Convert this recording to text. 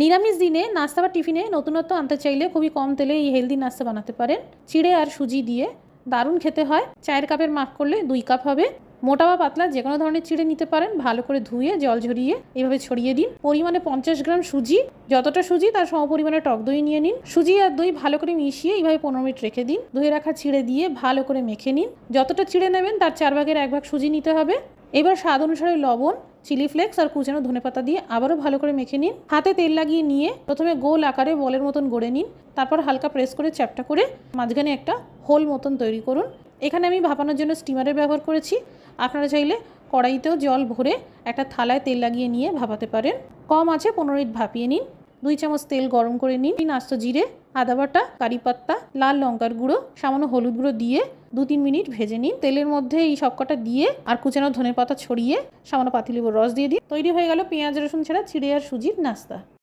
নিরামিষ দিনে নাস্তা বা টিফিনে নতুনত্ব আনতে চাইলে খুবই কম তেলে এই হেলদি নাস্তা বানাতে পারেন। চিড়ে আর সুজি দিয়ে দারুণ খেতে হয়। চায়ের কাপের মাপ করলে 2 কাপ হবে। মোটা বা পাতলা যে কোনো ধরনের চিড়ে নিতে পারেন। ভালো করে ধুয়ে জল ঝরিয়ে এভাবে ছড়িয়ে দিন। পরিমাণে 50 গ্রাম সুজি, যতটা সুজি তার সমপরিমাণে টক দই নিয়ে নিন। সুজি আর দই ভালো করে মিশিয়ে এইভাবে 15 মিনিট রেখে দিন। ধুয়ে রাখা চিড়ে দিয়ে ভালো করে মেখে নিন। যতটা চিড়ে নেবেন তার 4 ভাগের 1 ভাগ সুজি নিতে হবে। এবার স্বাদ অনুসারে লবণ, চিলি ফ্লেক্স আর কুচানো ধনেপাতা দিয়ে আবারও ভালো করে মেখে নিন। হাতে তেল লাগিয়ে নিয়ে প্রথমে গোল আকারে বলের মতন গড়ে নিন। তারপর হালকা প্রেস করে চ্যাপটা করে মাঝখানে একটা হোল মতন তৈরি করুন। এখানে আমি ভাপানোর জন্য স্টিমারের ব্যবহার করেছি। আপনারা চাইলে কড়াইতেও জল ভরে একটা থালায় তেল লাগিয়ে নিয়ে ভাপাতে পারেন। কম আছে 15 মিনিট ভাপিয়ে নিন। 2 চামচ তেল গরম করে নিন। আস্ত জিরে, আদা বাটা, কারি পাত্তা, লাল লঙ্কার গুঁড়ো, সামান্য হলুদ গুঁড়ো দিয়ে 2-3 মিনিট ভেজে নিন। তেলের মধ্যে এই সবকটা দিয়ে আর কুচানো ধনেপাতা ছড়িয়ে সামান্য পাতিলেবুর রস দিয়ে দিন। তৈরি হয়ে গেল পেঁয়াজ রসুন ছাড়া চিড়ে আর সুজির নাস্তা।